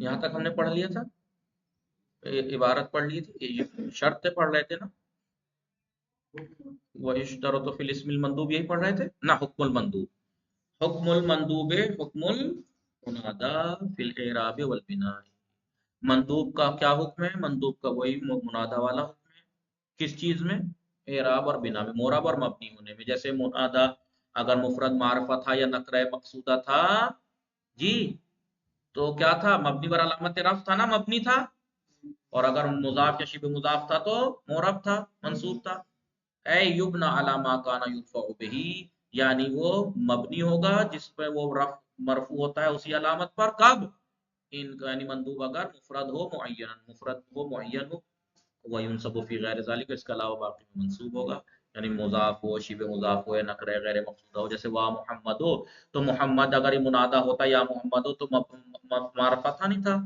یہاں تک ہم نے پڑھ لیا تھا، عبارت پڑھ لی تھی، یہ شرط پڑھ رہے تھے نا، وہ اشترط فی الاسم المندوب یہی پڑھ رہے تھے نا، حکم المندوب، حکم المندوب حکم المنادا فی الاعراب والبناء، مندوب کا کیا حکم ہے؟ مندوب کا وہی منادا والا حکم ہے، کس چیز میں؟ اعراب اور بنا میں، معرب اور مبنی ہونے میں۔ جیسے منادا اگر مفرد معرفہ تھا یا نکرہ مقصودہ تھا جی، تو کیا تھا؟ مبنی بر علامت رفع تھا نا، مبنی تھا، اور اگر مضاف یا شبہ مضاف تھا تو معرب تھا، منصوب تھا۔ اے یبنا علی ما کان یرفع بہ، یعنی وہ مبنی ہوگا جس پہ وہ رفع مرفوع ہوتا ہے اسی علامت پر، کب؟ ان یعنی مندوب اگر مفرد ہو معین، مفرد ہو معین ہو، وینصب فی غیر ذلک، اس کے علاوہ باقی منصوب ہوگا، یعنی مضاف ہو، شبہ مضاف ہو، یا نکرہ غیر مقصودہ ہو۔ جیسے وا محمد ہو تو محمد اگر یہ منادہ ہوتا یا محمد ہو تو معرفہ تھا، نہیں تھا،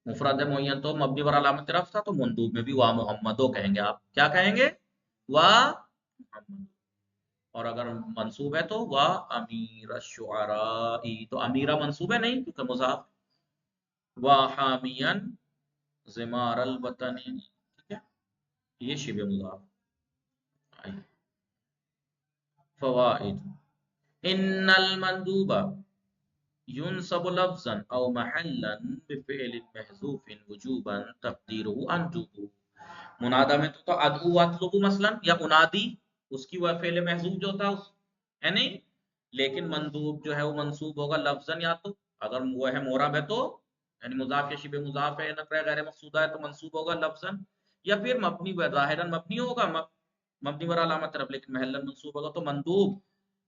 مفرد معین تو مبنی بر علامت رفع تھا، تو مندوب میں بھی وا محمد ہو کہیں گے، آپ کیا کہیں گے؟ وا محمد۔ اور اگر منصوب ہے تو وا امیر الشعراء، تو امیرہ منصوب ہے نہیں کیونکہ مضاف، وا حامین زمار الوطن، ٹھیک ہے، یہ شبہ مضاف۔ فوائد، ان المندوب ينصب لفظا او محلا بفعل محذوف وجوبا تقديره انجو، منادہ میں تو ادعو واطلبو مثلا، یا انادی، اس کی وہ فعل محذوف جو تھا ہے نہیں، لیکن مندوب جو ہے وہ منصوب ہوگا لفظا، یا تو اگر وہ ہے معرب ہے تو یعنی مضاف یا شبہ مضاف ہے، نکرہ غیر مقصودہ ہے تو منصوب ہوگا لفظا، یا پھر مبنی ظاہرا مبنی ہوگا، مبنی بر علامت رفع لیکن محلا منصوب ہوگا، تو مندوب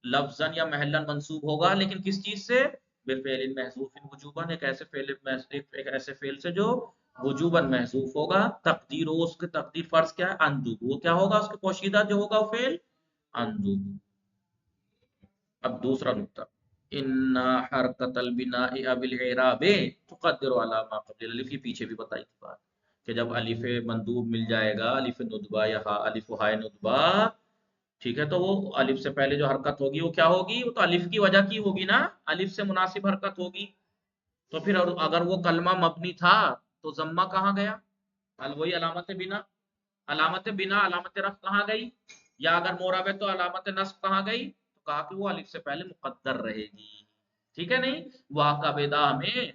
لفظا یا محلا منصوب ہوگا، لیکن کس چیز سے؟ بالفعل محذوف وجوبا، ایک ایسے فعل سے جو وجوباً محذوف ہوگا، تقدیر ہو اس کے تقدیر فرض کیا ہے؟ اندو، وہ کیا ہوگا اس کے پوشیدہ جو ہوگا وہ فعل؟ اندو۔ اب دوسرا نقطہ، ان حرکت البناء اب الاعراب تقدر على ما قبل الالف، کی پیچھے بھی بتائی تھی بات کہ جب الف مندوب مل جائے گا، الف ندبہ یا الف ہائے ندبہ، ٹھیک ہے، تو وہ الف سے پہلے جو حرکت ہوگی وہ کیا ہوگی؟ وہ تو الف کی وجہ کی ہوگی نا، الف سے مناسب حرکت ہوگی، تو پھر اگر وہ کلمہ مبنی تھا تو ضمہ کہاں گیا؟ وہی علامت بنا، علامت بنا علامت رفع کہاں گئی؟ یا اگر معرب ہے تو علامت نصب کہاں گئی؟ تو کہا کہ وہ الف سے پہلے مقدر رہے گی، ٹھیک ہے نہیں؟ واہ کا بیدا میں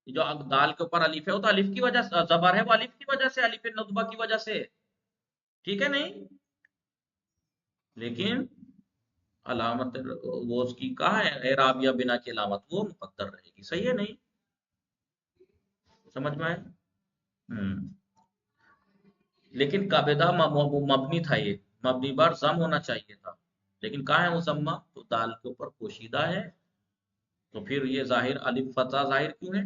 جو دال کے اوپر الف ہے وہ تو الف کی وجہ سے زبر ہے، وہ الف کی وجہ سے، الف ندبہ کی وجہ سے، ٹھیک ہے نہیں؟ لیکن علامت وہ اس کی کہاں ہے؟ اعراب یا بنا کی علامت وہ مقدر رہے گی، صحیح ہے نہیں؟ سمجھ میں آئے؟ لیکن قابدہ مبنی تھا، یہ مبنی بار ضم ہونا چاہیے تھا، لیکن کہاں ہے وہ ضمہ؟ تو دال کے اوپر پوشیدہ ہے، تو پھر یہ ظاہر الف فتح ظاہر کیوں ہے؟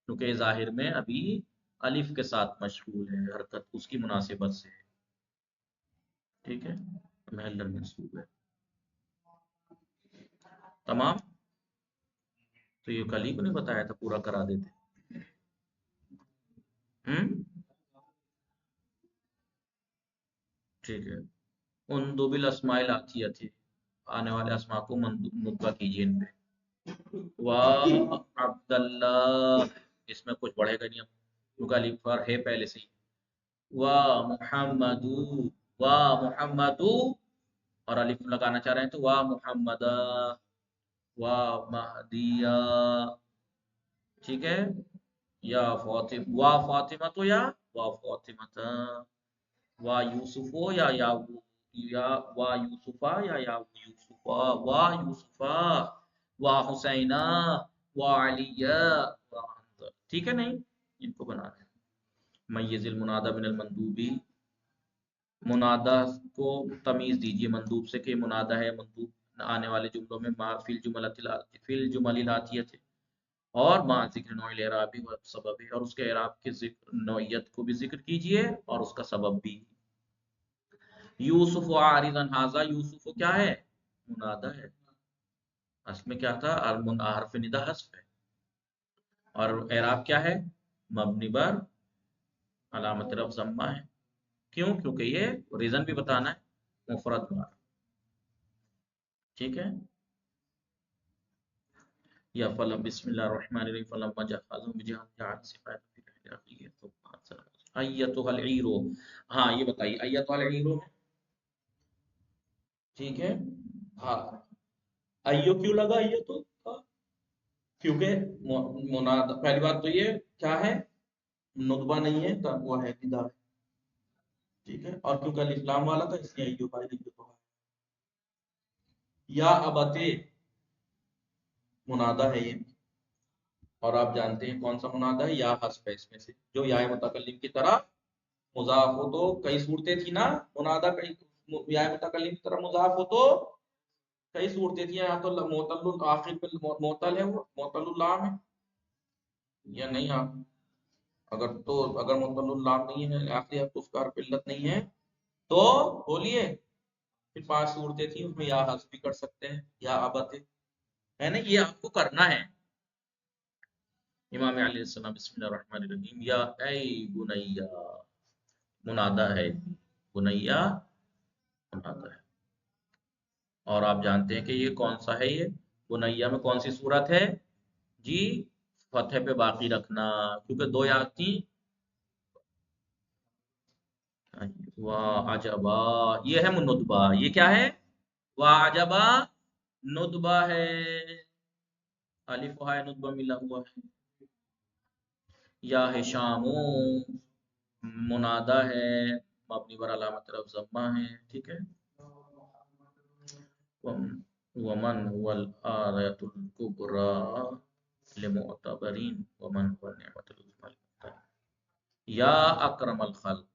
کیونکہ یہ ظاہر میں ابھی الف کے ساتھ مشغول ہے، حرکت اس کی مناسبت سے ہے، ٹھیک ہے، محل منصوب ہے، تمام۔ تو یہ کل ہی کو نہیں بتایا تھا، پورا کرا دیتے۔ ٹھیک ہے، ان دو بالاسماء الاتیہ تھے، آنے والے اسماء کو مبہ کیجیے ان پہ، عبداللہ، اس میں کچھ بڑھے گا نہیں اب کیونکہ الف پر ہے پہلے سے ہی، محمدو، محمدو، اور الف لگانا چاہ رہے ہیں تو محمدہ، مہدیہ، ٹھیک ہے، یا فاطمہ تو یا فاطمہ، یوسفو یا یوسفا یا یوسفا، یوسفا، حسینہ، علیہ، ٹھیک ہے نہیں؟ ان کو بنا ہے۔ میز المنادى من المندوبی، منادہ کو تمیز دیجیے مندوب سے کہ منادہ ہے، مندوب آنے والے جملوں میں فی الجمل الاتیہ تھے، اور ما ذکر نوع الاعرابی و سبب، اور اس کے اعراب کے ذکر نوعیت کو بھی ذکر کیجئے اور اس کا سبب بھی۔ یوسف عارضا ھذا، یوسف کیا ہے؟ منادہ ہے، اصل میں کیا تھا؟ حرف ندا حذف ہے، اور اعراب کیا ہے؟ مبنی بر علامت رفع ضمہ ہے، کیوں؟ کیونکہ یہ ریزن بھی بتانا ہے، مفرد بار، ٹھیک ہے۔ یا فلم بسم اللہ الرحمن الرحیم فلما جہزهم بجہازهم جعل سقایۃ فی رحل اخیہ ثم ارسل ایتها العیر. ہاں یہ بتائیے ایتها العیر میں ٹھیک ہے. ہاں ایو کیوں لگا ایتو کا؟ کیونکہ مناد پہلی بات تو یہ کیا ہے نطبہ نہیں ہے تو وہ ہے ندا ہے ٹھیک ہے. اور کیونکہ الف لام والا تھا اس لیے ایو کا ایو یا ابتے منادہ ہے یہ بھی. اور آپ جانتے ہیں کون سا منادہ ہے یا حذف ہے اس میں سے جو یا متکلم کی طرح مضاف ہو تو کئی صورتیں تھی نا منادہ کئی یا متکلم کی طرح مضاف ہو تو کئی صورتیں تھیں. یہاں تو معتل الآخر پہ معتل ہے وہ معتل اللام ہے یا نہیں. آپ اگر معتل اللام نہیں ہے آخری حرف اس کا حرف علت نہیں ہے تو بولیے پھر 5 صورتیں تھیں اس میں یا حذف بھی کر سکتے ہیں یا ابت ہے نا. یہ آپ کو کرنا ہے. امام علیہ السلام بسم اللہ الرحمن الرحیم یا اے بنیا منادہ ہے بنیا منادہ ہے. اور آپ جانتے ہیں کہ یہ کون سا ہے یہ بنیا میں کون سی صورت ہے جی فتح پہ باقی رکھنا کیونکہ 2 یا تھی. واہ عجبا یہ ہے ندبہ. یہ کیا ہے واہ عجبا ندبہ ہے. الف و ندبہ ملا ہوا ہے. یا ہشامو منادہ ہے مبنی پر علامت رفع ضمہ ہے ٹھیک ہے. ومن هو الآیۃ الکبریٰ للمعتبرین ومن هو النعمۃ العظمیٰ. یا اکرم الخلق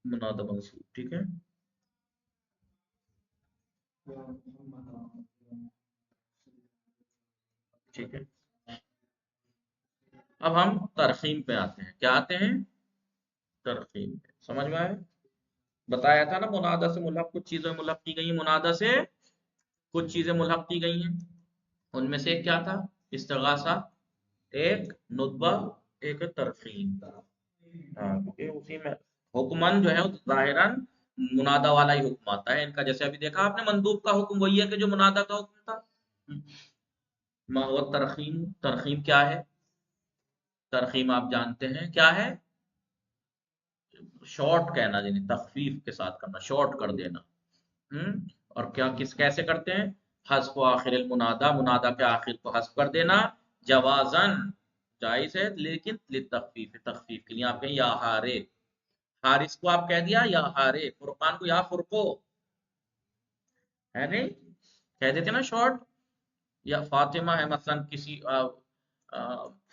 منادہ منصوب ٹھیک ہے. ٹھیک ہے. اب ہم ترخیم پہ آتے ہیں. کیا آتے ہیں ترخیم پہ. سمجھ میں آئے بتایا تھا نا منادہ سے ملحق کچھ چیزیں ملحق کی گئی ہیں. منادہ سے کچھ چیزیں ملحق کی گئی ہیں. ان میں سے ایک کیا تھا استغاثہ ایک ندبہ ایک ترخیم. کیونکہ اسی میں حکمن جو ہے ظاہراً منادہ والا ہی حکم آتا ہے ان کا. جیسے ابھی دیکھا آپ نے مندوب کا حکم وہی ہے کہ جو منادہ کا حکم تھا. ترخیم ترخیم کیا ہے ترخیم آپ جانتے ہیں کیا ہے شارٹ کہنا یعنی تخفیف کے ساتھ کرنا شارٹ کر دینا. اور کیا کیسے کرتے ہیں حذف آخر المنادہ منادہ کے آخر کو حذف کر دینا جوازن جائز ہے لیکن للتخفیف تخفیف کے لیے. آپ کہیں یا ہارے حارث کو آپ کہہ دیا یا ہارے فرقان کو یا فرقو ہے نہیں کہہ دیتے نا شارٹ. یا فاطمہ ہے مثلا کسی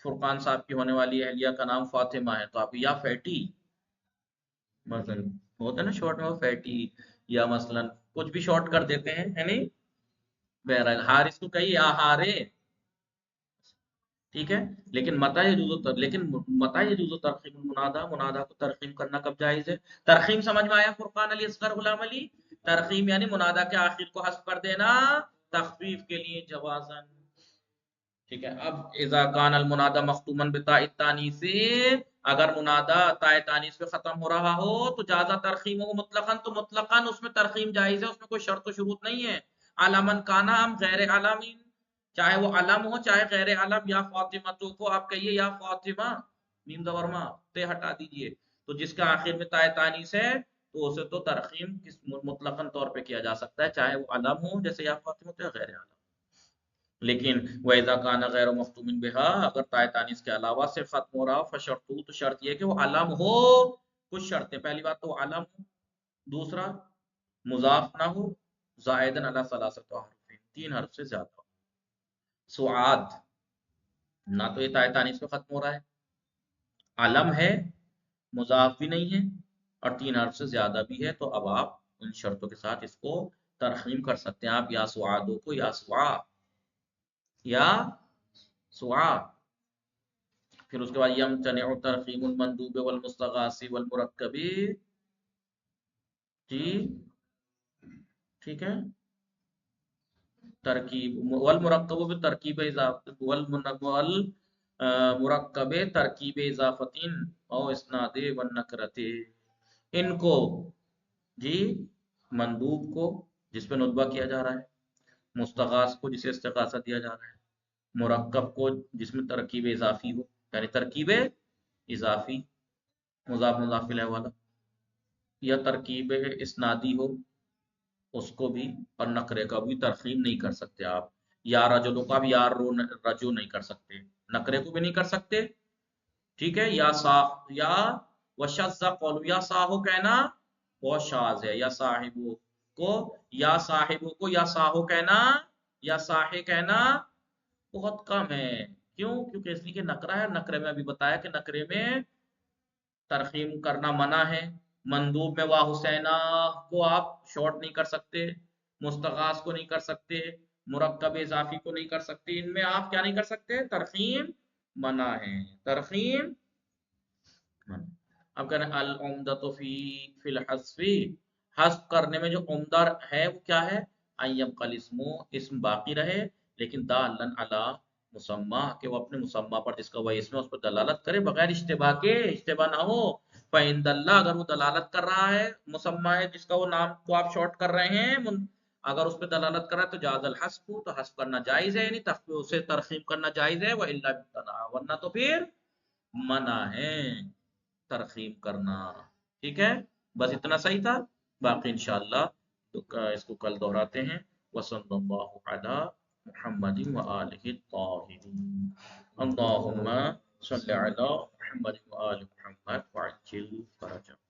فرقان صاحب کی ہونے والی اہلیہ کا نام فاطمہ ہے تو آپ یا فیٹی مثلا ہوتا ہے نا شارٹ میں وہ فیٹی یا مثلا کچھ بھی شارٹ کر دیتے ہیں ہے نہیں. بہرحال حارث کو کہیے یا ہارے ٹھیک ہے. لیکن متا یجوز ترخیم المنادہ منادہ کو ترخیم کرنا کب جائز ہے. ترخیم سمجھ میں آیا فرقان علی اصغر غلام علی. ترخیم یعنی منادہ کے آخر کو حذف کر دینا تخفیف کے لیے جوازن ٹھیک ہے. اب اذا کان المنادى مختوما بتاء التانیث اگر منادہ تاء تانیث پہ ختم ہو رہا ہو تو جازا ترخیمہ مطلقاً تو مطلقاً اس میں ترخیم جائز ہے. اس میں کوئی شرط و شروط نہیں ہے. علامن کانا ہم غیر علامین چاہے وہ علم ہو چاہے غیر علم. یا فاطمہ تو کو آپ کہیے یا فاطمہ میم زبرما تے ہٹا دیجئے تو جس کا آخر میں تاء تانیث ہے تو اسے تو ترخیم مطلقاً طور پہ کیا جا سکتا ہے چاہے وہ علم ہو جیسے یا فاطمہ تو یا غیر علم. لیکن وَإِذَا كَانَ غَيْرَ مَخْتُومٍ بِهَا اگر تاء تانیث کے علاوہ سے ختم ہو رہا فشرطو تو شرط یہ کہ وہ علم ہو. کچھ شرطیں پہلی بات تو علم ہو دوسرا مضاف نہ ہو زائدن علی ثلاثۃ حروف 3 حرف سے زیادہ ہو. سعاد نہ تو یہ تاء تانیث پہ ختم ہو رہا ہے علم ہے مضاف بھی نہیں ہے اور 3 حرف سے زیادہ بھی ہے تو اب آپ ان شرطوں کے ساتھ اس کو ترخیم کر سکتے ہیں. آپ یا سعادو کو یا سعا یا سعا. پھر اس کے بعد یمتنع ترخیم المندوب والمستغاث والمرکب جی ٹھیک ہے. ترکیب والمرکب بالترکیب اضافت والمرکب ترکیب اضافت او اسناد والنکرت. ان کو جی مندوب کو جس پہ ندبہ کیا جا رہا ہے مستغاث کو جسے استغاثہ دیا جا رہا ہے مرکب کو جس میں ترکیب اضافی ہو، یعنی ترکیب اضافی مضاف مضاف الیہ والا، یا ترکیب اسنادی ہو اس کو بھی، اور نکرے کا بھی ترخیم نہیں کر سکتے آپ، یا رجلوں کا بھی یا رجو نہیں کر سکتے، نکرے کو بھی نہیں کر سکتے، ٹھیک ہے، یا سا یا وشذ قول، یا ساہو کہنا بہت شاذ ہے، یا صاحبو کو، یا صاحبو کو یا ساہو کہنا یا ساہے کہنا بہت کم ہے، کیوں؟ کیونکہ اس لیے کہ نکرہ ہے، نکرے میں ابھی بتایا کہ نکرے میں ترخیم کرنا منع ہے، مندوب میں واہ حسینہ کو آپ شارٹ نہیں کر سکتے، مستغاث کو نہیں کر سکتے، مرکب اضافی کو نہیں کر سکتے، ان میں آپ کیا نہیں کر سکتے؟ ترخیم منع ہے، ترخیم منع۔ اب کہنا العمدۃ فی الحذف، حذف کرنے میں جو عمدہ ہے وہ کیا ہے؟ ان یبقى الاسم، اسم باقی رہے، لیکن دالن علی مسمى، کہ وہ اپنے مسمى پر جس کا وہ اسم ہے اس پر دلالت کرے بغیر اشتباہ کے، اشتباہ نہ ہو، فَإِن دَلَّ، اگر وہ دلالت کر رہا ہے، مسمى ہے جس کا وہ نام کو آپ شارٹ کر رہے ہیں، اگر اس پہ دلالت کر رہا ہے تو جاز الحذف، تو حذف کرنا جائز ہے، یعنی اسے ترخیم کرنا جائز ہے، وَإِلَّا ابْتَدَعَ، ورنہ تو پھر منع ہے ترخیم کرنا، ٹھیک ہے، بس اتنا صحیح تھا، باقی انشاءاللہ تو اس کو کل دہراتے ہیں۔ وصلی اللہ علی محمد وآلہ الطاہرین، اللہم صلی علی محمد وآل محمد وعجل فرجہ۔